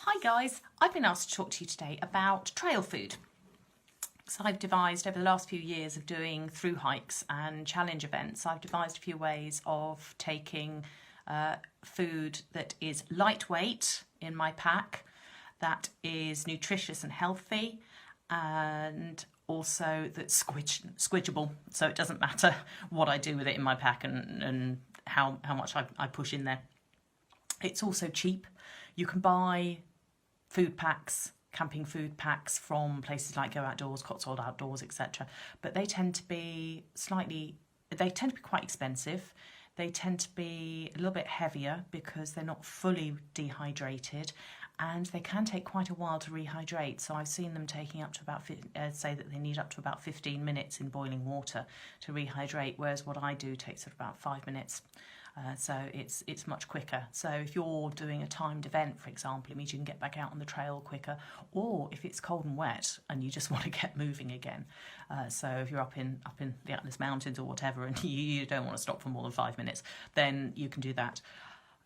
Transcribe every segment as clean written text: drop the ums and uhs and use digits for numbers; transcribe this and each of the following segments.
Hi guys, I've been asked to talk to you today about trail food. So I've devised over the last few years of doing through hikes and challenge events, I've devised a few ways of taking food that is lightweight in my pack, that is nutritious and healthy, and also that's squidgeable, so it doesn't matter what I do with it in my pack and how much I push in there. It's also cheap. You can buy food packs, camping food packs from places like Go Outdoors, Cotswold Outdoors, etc. But they tend to be quite expensive. They tend to be a little bit heavier because they're not fully dehydrated, and they can take quite a while to rehydrate. So I've seen them taking up to about, say that they need up to about 15 minutes in boiling water to rehydrate, whereas what I do takes about 5 minutes. So it's much quicker. So if you're doing a timed event, for example, it means you can get back out on the trail quicker, or if it's cold and wet and you just want to get moving again. So if you're up in the Atlas Mountains or whatever and you don't want to stop for more than 5 minutes, then you can do that.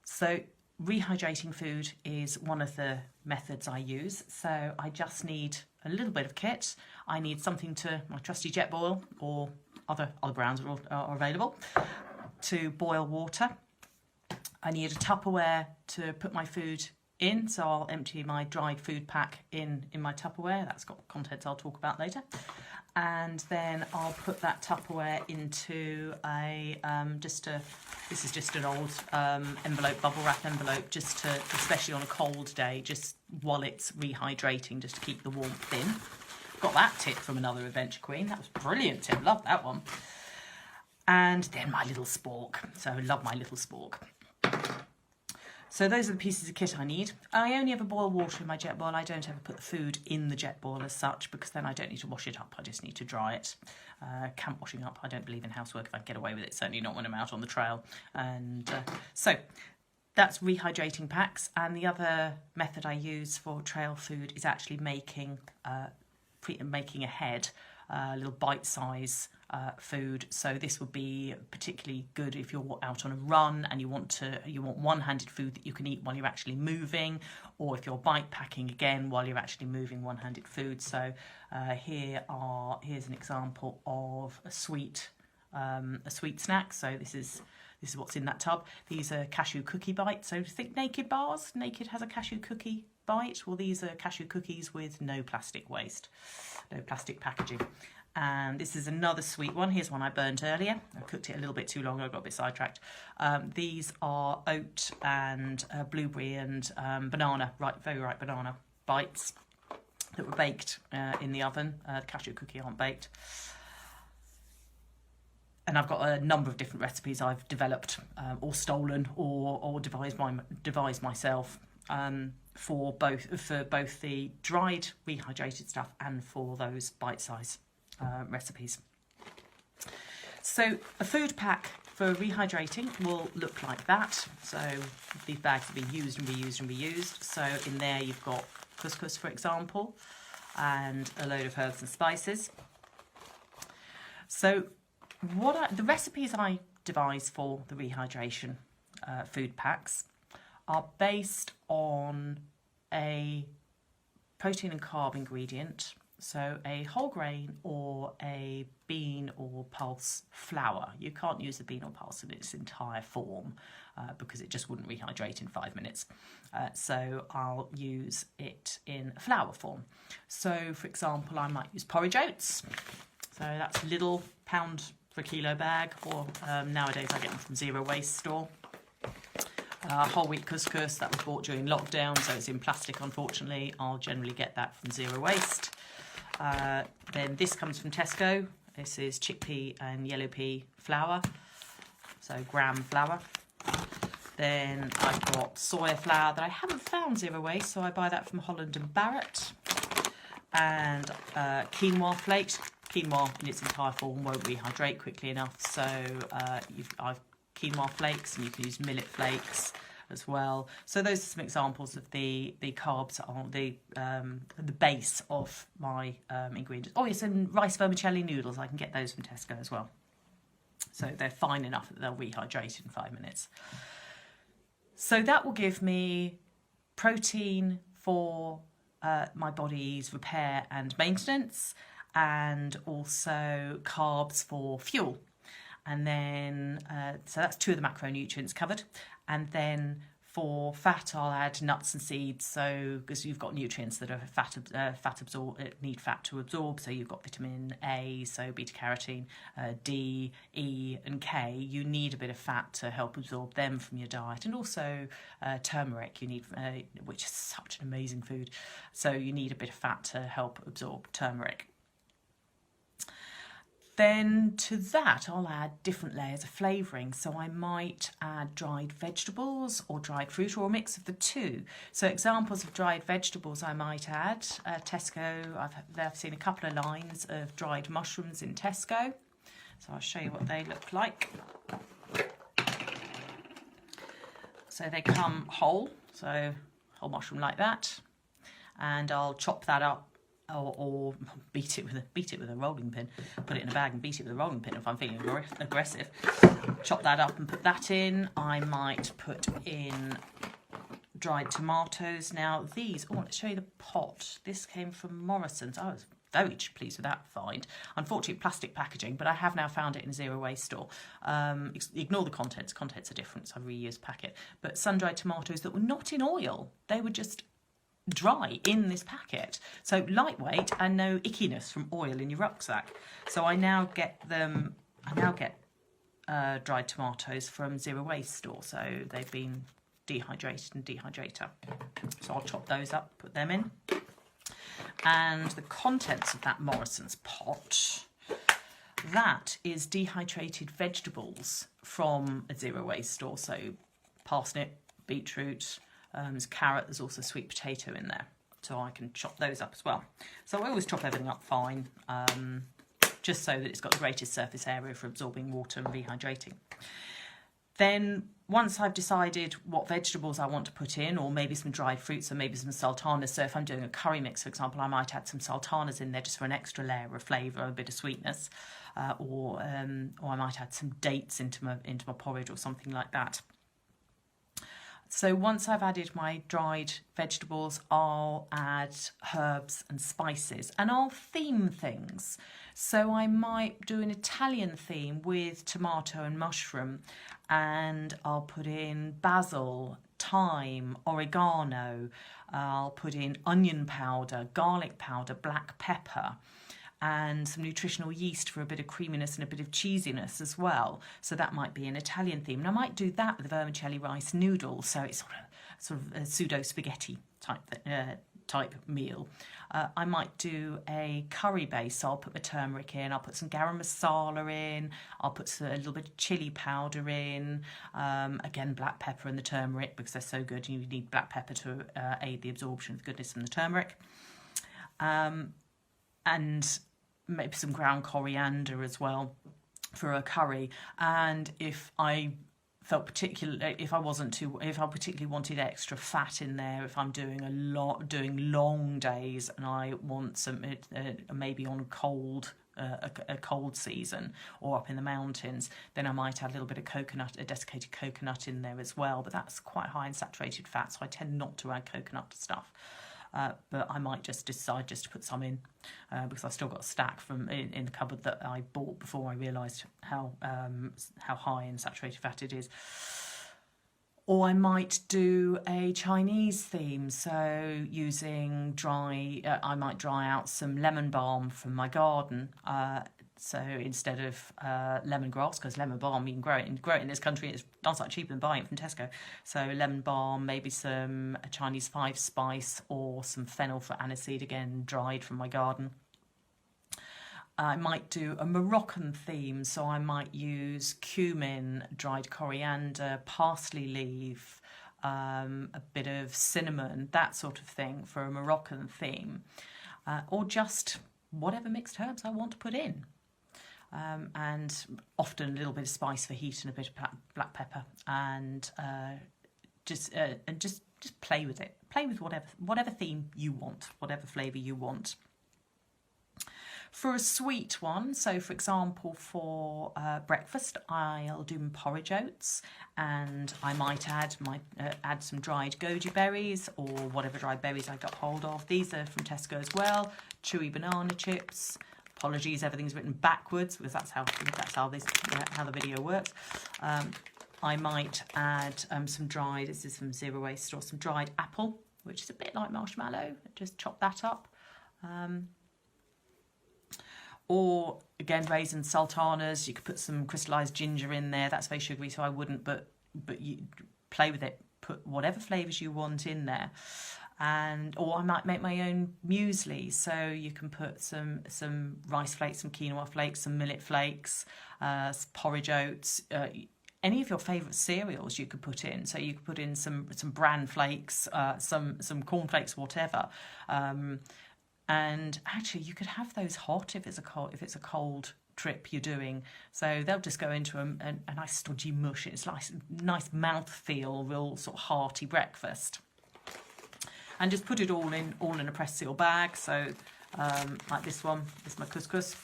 So rehydrating food is one of the methods I use. So I just need a little bit of kit. I need something my trusty jet boil, or other brands are available, to boil water. I need a Tupperware to put my food in, so I'll empty my dried food pack in my Tupperware. That's got contents I'll talk about later. And then I'll put that Tupperware into this is just an old envelope, bubble wrap envelope, especially on a cold day, just while it's rehydrating, just to keep the warmth in. Got that tip from another Adventure Queen. That was a brilliant tip, love that one. And then my little spork. So I love my little spork. So those are the pieces of kit I need. I only ever boil water in my jet boil. I don't ever put the food in the jet boil as such, because then I don't need to wash it up. I just need to dry it. Camp washing up, I don't believe in housework if I can get away with it. Certainly not when I'm out on the trail. And so that's rehydrating packs. And the other method I use for trail food is actually making ahead little bite-size food. So this would be particularly good if you're out on a run and you want one-handed food that you can eat while you're actually moving, or if you're bike packing again while you're actually moving, one-handed food. So here's an example of a sweet snack. So this is what's in that tub. These are cashew cookie bites. So think Naked bars. Naked has a cashew cookie bite. Well, these are cashew cookies with no plastic waste, no plastic packaging. And this is another sweet one. Here's one I burnt earlier. I cooked it a little bit too long. I got a bit sidetracked. These are oat and blueberry and banana, very ripe banana bites that were baked in the oven. The cashew cookie aren't baked. And I've got a number of different recipes I've developed or stolen or devised myself for both the dried rehydrated stuff and for those bite-size recipes. So a food pack for rehydrating will look like that. So these bags have been used and reused and reused. So in there you've got couscous, for example, and a load of herbs and spices. So the recipes I devise for the rehydration food packs are based on a protein and carb ingredient. So a whole grain or a bean or pulse flour. You can't use the bean or pulse in its entire form because it just wouldn't rehydrate in 5 minutes. So I'll use it in a flour form. So for example, I might use porridge oats. So that's little pound per kilo bag, or nowadays I get them from Zero Waste store. Whole wheat couscous, that was bought during lockdown, so it's in plastic unfortunately. I'll generally get that from Zero Waste. Then this comes from Tesco. This is chickpea and yellow pea flour, so gram flour. Then I've got soya flour that I haven't found Zero Waste, so I buy that from Holland and Barrett. And quinoa flakes. Quinoa in its entire form won't rehydrate quickly enough, so I've quinoa flakes, and you can use millet flakes as well. So those are some examples of the carbs on the base of my ingredients. Oh yes, and rice vermicelli noodles, I can get those from Tesco as well. So they're fine enough that they'll rehydrate in 5 minutes. So that will give me protein for my body's repair and maintenance, and also carbs for fuel. And then, so that's 2 of the macronutrients covered. And then for fat, I'll add nuts and seeds. So, because you've got nutrients that are need fat to absorb. So you've got vitamin A, so beta carotene, D, E, and K. You need a bit of fat to help absorb them from your diet, and also turmeric. You need, which is such an amazing food. So you need a bit of fat to help absorb turmeric. Then to that, I'll add different layers of flavouring. So I might add dried vegetables or dried fruit, or a mix of the two. So examples of dried vegetables I might add. Tesco, I've seen a couple of lines of dried mushrooms in Tesco. So I'll show you what they look like. So they come whole, so whole mushroom like that. And I'll chop that up. Or beat it with a rolling pin. Put it in a bag and beat it with a rolling pin if I'm feeling aggressive. Chop that up and put that in. I might put in dried tomatoes. Now these, let's show you the pot. This came from Morrison's. I was very pleased with that find. Unfortunately, plastic packaging, but I have now found it in a zero waste store. Ignore the contents. Contents are different, so I reused packet. But sun-dried tomatoes that were not in oil. They were just dry in this packet, so lightweight and no ickiness from oil in your rucksack. So I now get dried tomatoes from zero waste store, so they've been dehydrated in dehydrator. So I'll chop those up, put them in, and the contents of that Morrison's pot, that is dehydrated vegetables from a zero waste store. So parsnip, beetroot, there's carrot, there's also sweet potato in there, so I can chop those up as well. So I always chop everything up fine, just so that it's got the greatest surface area for absorbing water and rehydrating. Then once I've decided what vegetables I want to put in, or maybe some dried fruits, or maybe some sultanas, so if I'm doing a curry mix, for example, I might add some sultanas in there just for an extra layer of flavour, a bit of sweetness, or I might add some dates into my porridge or something like that. So once I've added my dried vegetables, I'll add herbs and spices, and I'll theme things. So I might do an Italian theme with tomato and mushroom, and I'll put in basil, thyme, oregano, I'll put in onion powder, garlic powder, black pepper, and some nutritional yeast for a bit of creaminess and a bit of cheesiness as well. So that might be an Italian theme. And I might do that with a vermicelli rice noodle, so it's sort of a pseudo spaghetti type meal. I might do a curry base, so I'll put my turmeric in, I'll put some garam masala in, I'll put a little bit of chili powder in, again black pepper and the turmeric, because they're so good, and you need black pepper to aid the absorption of the goodness from the turmeric. And maybe some ground coriander as well for a curry. And if I particularly wanted extra fat in there, if I'm doing long days and I want some, maybe on a cold season or up in the mountains, then I might add a little bit of a desiccated coconut in there as well. But that's quite high in saturated fat, so I tend not to add coconut to stuff. But I might just decide just to put some in, because I've still got a stack from in the cupboard that I bought before I realised how high in saturated fat it is. Or I might do a Chinese theme, so using I might dry out some lemon balm from my garden. So instead of lemongrass, because lemon balm, you can grow it in this country, it's not that cheaper than buying it from Tesco. So lemon balm, maybe some Chinese 5 spice, or some fennel for aniseed, again dried from my garden. I might do a Moroccan theme, so I might use cumin, dried coriander, parsley leaf, a bit of cinnamon, that sort of thing for a Moroccan theme, or just whatever mixed herbs I want to put in. And often a little bit of spice for heat and a bit of black pepper, and just play with it. Play with whatever theme you want, whatever flavour you want. For a sweet one, so for example for breakfast, I'll do porridge oats, and I might add some dried goji berries or whatever dried berries I got hold of. These are from Tesco as well. Chewy banana chips. Apologies, everything's written backwards because that's how the video works. I might add some dried. This is from Zero Waste, or some dried apple, which is a bit like marshmallow. Just chop that up. Or again, raisin sultanas. You could put some crystallized ginger in there. That's very sugary, so I wouldn't. But you play with it. Put whatever flavors you want in there. Or I might make my own muesli. So you can put some rice flakes, some quinoa flakes, some millet flakes, porridge oats. Any of your favourite cereals you could put in. So you could put in some bran flakes, some cornflakes, whatever. And actually, you could have those hot if it's a cold trip you're doing. So they'll just go into a nice stodgy mush. It's like nice mouthfeel, real sort of hearty breakfast. And just put it all in a pressed seal bag. So like this one, this is my couscous.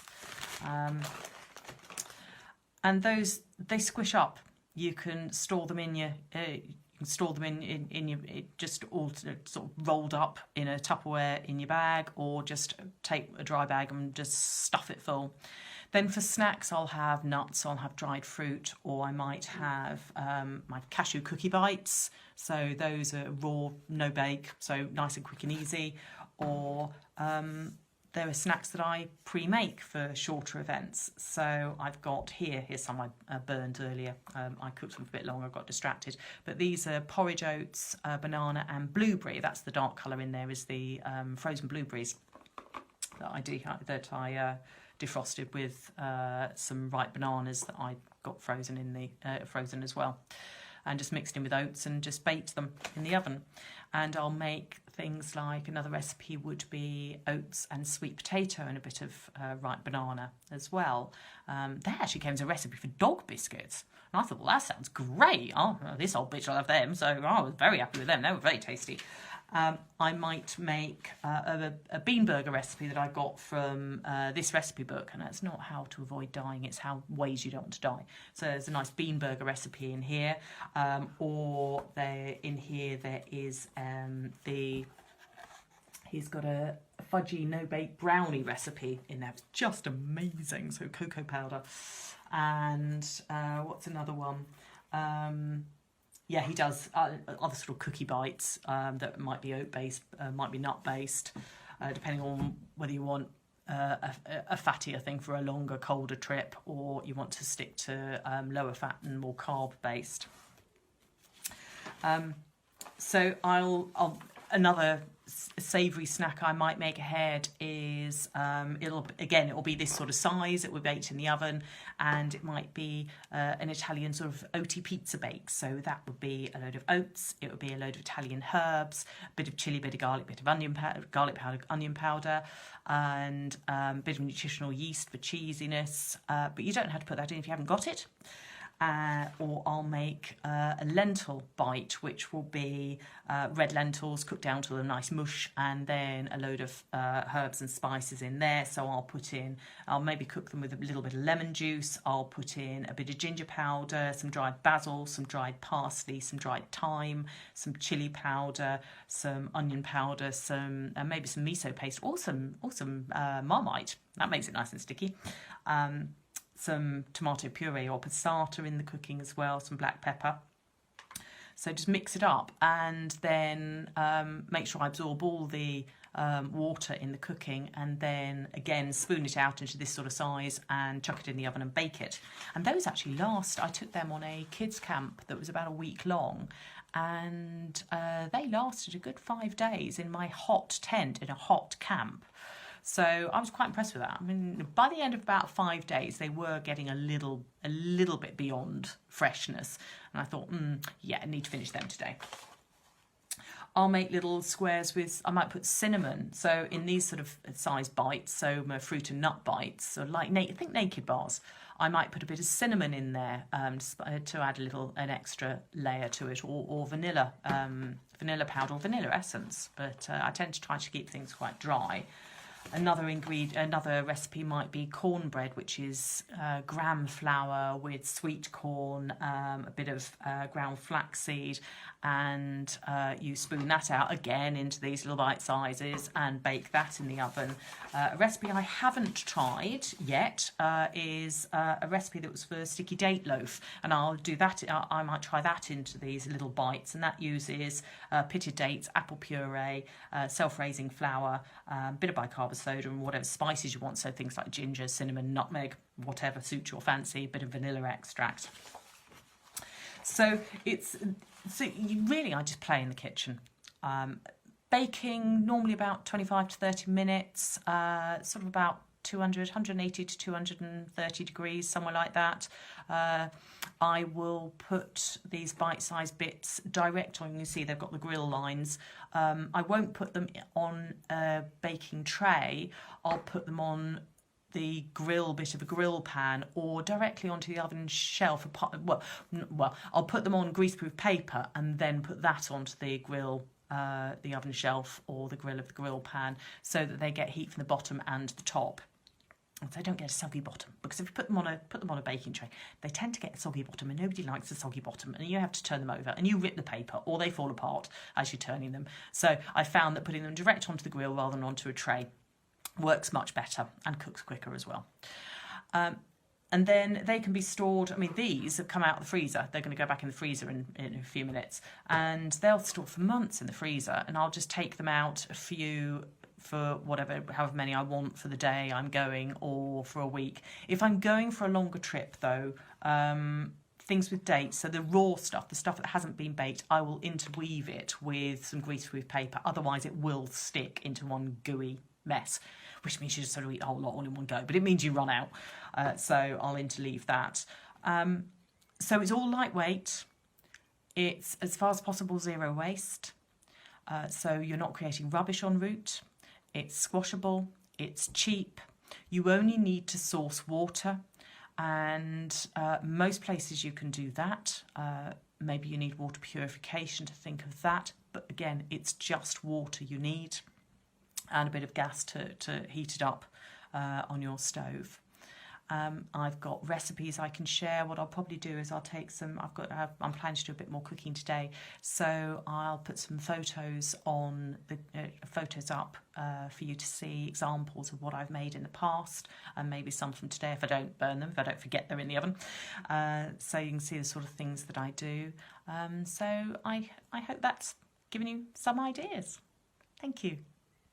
And those, they squish up. You can store them in your just all sort of rolled up in a Tupperware in your bag, or just take a dry bag and just stuff it full. Then for snacks, I'll have nuts, I'll have dried fruit, or I might have my cashew cookie bites. So those are raw, no bake, so nice and quick and easy. Or there are snacks that I pre-make for shorter events. So I've got here's some I burned earlier. I cooked them for a bit long, I got distracted. But these are porridge oats, banana and blueberry. That's the dark colour in there, is the frozen blueberries that I defrosted with some ripe bananas that I got frozen in the frozen as well, and just mixed in with oats and just baked them in the oven. And I'll make things like, another recipe would be oats and sweet potato and a bit of ripe banana as well. That actually came as a recipe for dog biscuits. And I thought, well, that sounds great. Oh, this old bitch will have them. So I was very happy with them. They were very tasty. I might make a bean burger recipe that I got from this recipe book, and that's not how to avoid dying, it's how ways you don't want to die. So there's a nice bean burger recipe in here, or there is he's got a fudgy no-bake brownie recipe in there. It's just amazing. So cocoa powder, and what's another one? Yeah, he does other sort of cookie bites that might be oat-based, might be nut-based, depending on whether you want a fattier thing for a longer, colder trip, or you want to stick to lower fat and more carb-based. So another savoury snack I might make ahead is it'll be this sort of size. It will be baked in the oven, and it might be an Italian sort of oaty pizza bake. So that would be a load of oats, it would be a load of Italian herbs, a bit of chilli, bit of garlic, bit of garlic powder, onion powder, and a bit of nutritional yeast for cheesiness. But you don't have to put that in if you haven't got it. Or I'll make a lentil bite, which will be red lentils cooked down to a nice mush, and then a load of herbs and spices in there. So I'll maybe cook them with a little bit of lemon juice. I'll put in a bit of ginger powder, some dried basil, some dried parsley, some dried thyme, some chili powder, some onion powder, maybe some miso paste, or some Marmite. That makes it nice and sticky. Some tomato puree or passata in the cooking as well, some black pepper. So just mix it up, and then make sure I absorb all the water in the cooking, and then again spoon it out into this sort of size and chuck it in the oven and bake it. And those actually I took them on a kids camp that was about a week long, and they lasted a good 5 days in my hot tent in a hot camp. So I was quite impressed with that. I mean, by the end of about 5 days, they were getting a little bit beyond freshness. And I thought, I need to finish them today. I'll make little squares I might put cinnamon. So in these sort of size bites, so my fruit and nut bites, so like, think naked bars. I might put a bit of cinnamon in there to add an extra layer to it, or vanilla powder or vanilla essence. But I tend to try to keep things quite dry. Another recipe might be cornbread, which is gram flour with sweet corn, a bit of ground flaxseed, and you spoon that out again into these little bite sizes and bake that in the oven. A recipe I haven't tried yet is a recipe that was for sticky date loaf, and I'll do that. I might try that into these little bites, and that uses pitted dates, apple puree, self-raising flour, bit of bicarb soda, and whatever spices you want, so things like ginger, cinnamon, nutmeg, whatever suits your fancy, bit of vanilla extract. So I just play in the kitchen. Baking normally about 25 to 30 minutes, sort of about 180 to 230 degrees, somewhere like that. I will put these bite-sized bits direct on. You can see they've got the grill lines. I won't put them on a baking tray. I'll put them on the bit of a grill pan, or directly onto the oven shelf. I'll put them on greaseproof paper and then put that onto the grill, the oven shelf or the grill of the grill pan, so that they get heat from the bottom and the top. And so they don't get a soggy bottom, because if you put them on a baking tray, they tend to get a soggy bottom, and nobody likes a soggy bottom, and you have to turn them over, and you rip the paper, or they fall apart as you're turning them. So I found that putting them direct onto the grill rather than onto a tray works much better and cooks quicker as well. And then they can be stored. I mean, these have come out of the freezer. They're going to go back in the freezer in a few minutes, and they'll store for months in the freezer, and I'll just take them out a few for however many I want for the day I'm going, or for a week. If I'm going for a longer trip though, things with dates, so the raw stuff, the stuff that hasn't been baked, I will interweave it with some greaseproof paper, otherwise it will stick into one gooey mess, which means you just sort of eat a whole lot all in one go, but it means you run out. So I'll interleave that. So it's all lightweight. It's, as far as possible, zero waste. So you're not creating rubbish en route. It's squashable, it's cheap, you only need to source water, and most places you can do that. Maybe you need water purification to think of that, but again, it's just water you need, and a bit of gas to heat it up on your stove. I've got recipes I can share. What I'll probably do is I'll take some, I'm planning to do a bit more cooking today, so I'll put some photos on the photos up for you to see examples of what I've made in the past, and maybe some from today if I don't burn them, if I don't forget they're in the oven, so you can see the sort of things that I do. So I hope that's given you some ideas. Thank you.